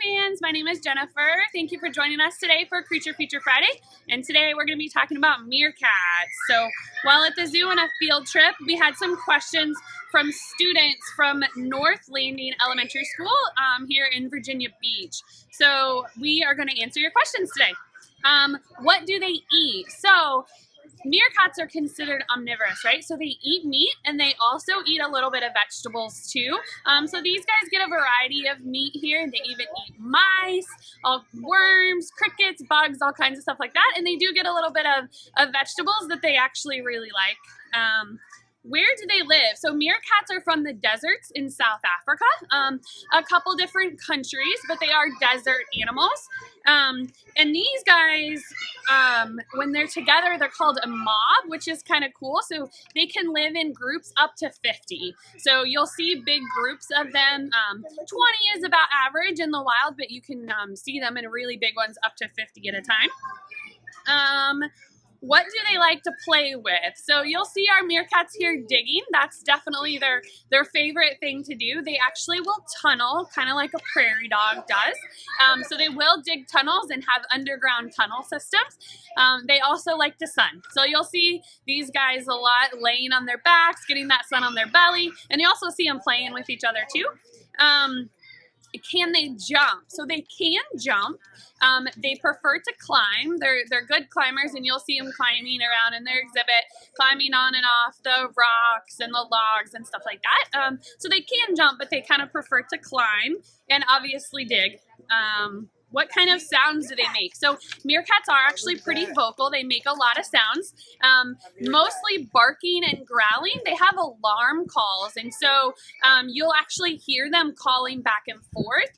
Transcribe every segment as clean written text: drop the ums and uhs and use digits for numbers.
fans, my name is Jennifer. Thank you for joining us today for Creature Feature Friday, and today we're going to be talking about meerkats. So while at the zoo on a field trip, we had some questions from students from North Landing Elementary School here in Virginia Beach. So we are going to answer your questions today. What do they eat? So meerkats are considered omnivorous, right? So they eat meat and they also eat a little bit of vegetables too. So these guys get a variety of meat here. They even eat mice, worms, crickets, bugs, all kinds of stuff like that. And they do get a little bit of vegetables that they actually really like. Where do they live? So meerkats are from the deserts in South Africa, a couple different countries, but they are desert animals. And these guys, when they're together, they're called a mob, which is kind of cool. So they can live in groups up to 50. So you'll see big groups of them. 20 is about average in the wild, but you can see them in really big ones up to 50 at a time. What do they like to play with? So you'll see our meerkats here digging. That's definitely their favorite thing to do. They actually will tunnel, kind of like a prairie dog does. So they will dig tunnels and have underground tunnel systems. They also like the sun. So you'll see these guys a lot laying on their backs, getting that sun on their belly. And you also see them playing with each other too. Can they jump? So they can jump. They prefer to climb. They're good climbers, and you'll see them climbing around in their exhibit, climbing on and off the rocks and the logs and stuff like that. So they can jump, but they kind of prefer to climb and obviously dig. What kind of sounds do they make? So meerkats are actually pretty vocal. They make a lot of sounds, mostly barking and growling. They have alarm calls, and so you'll actually hear them calling back and forth.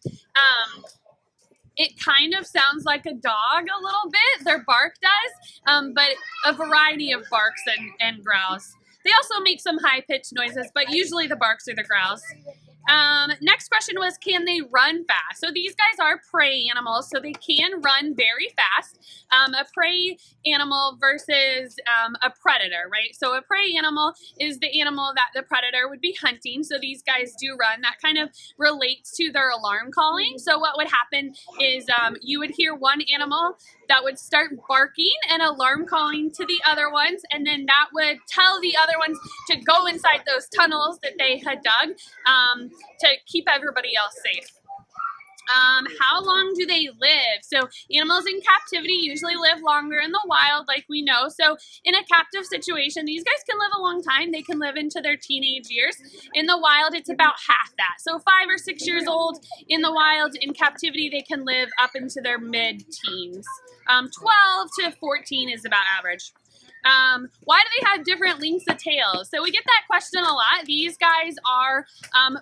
It kind of sounds like a dog a little bit, their bark does, but a variety of barks and growls. They also make some high-pitched noises, but usually the barks or the growls. Next question was, can they run fast? So these guys are prey animals, so they can run very fast. A prey animal versus a predator, right? So a prey animal is the animal that the predator would be hunting. So these guys do run. That kind of relates to their alarm calling. So what would happen is you would hear one animal that would start barking and alarm calling to the other ones, and then that would tell the other ones to go inside those tunnels that they had dug to keep everybody else safe. How long do they live? So animals in captivity usually live longer in the wild, like we know. So in a captive situation, these guys can live a long time. They can live into their teenage years. In the wild, it's about half that. So 5 or 6 years old in the wild. In captivity, they can live up into their mid-teens. 12 to 14 is about average. Why do they have different lengths of tails? So we get that question a lot. These guys are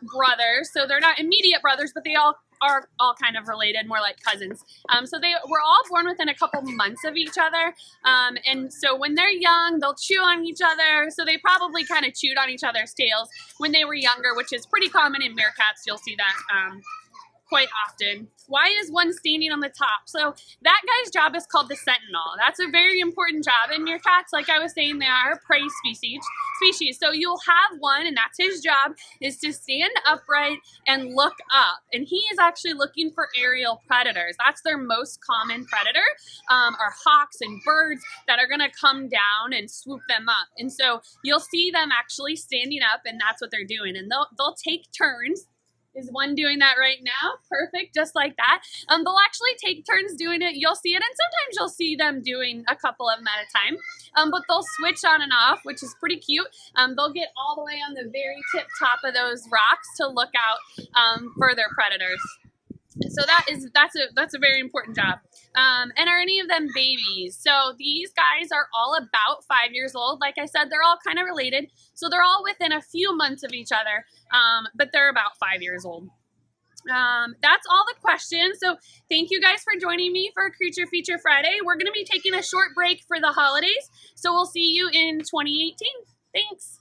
brothers, so they're not immediate brothers, but they are all kind of related, more like cousins. So they were all born within a couple months of each other. And so when they're young, they'll chew on each other. So they probably kind of chewed on each other's tails when they were younger, which is pretty common in meerkats. You'll see that quite often. Why is one standing on the top? So that guy's job is called the sentinel. That's a very important job in meerkats. Like I was saying, they are a prey species. So you'll have one, and that's his job, is to stand upright and look up. And he is actually looking for aerial predators. That's their most common predator, are hawks and birds that are gonna come down and swoop them up. And so you'll see them actually standing up, and that's what they're doing. And they'll take turns. Is one doing that right now? Perfect, just like that. They'll actually take turns doing it. You'll see it, and sometimes you'll see them doing a couple of them at a time. But they'll switch on and off, which is pretty cute. They'll get all the way on the very tip top of those rocks to look out for their predators. So that's a very important job. And are any of them babies? So these guys are all about 5 years old. Like I said, they're all kind of related. So they're all within a few months of each other, but they're about 5 years old. That's all the questions. So thank you guys for joining me for Creature Feature Friday. We're going to be taking a short break for the holidays. So we'll see you in 2018. Thanks.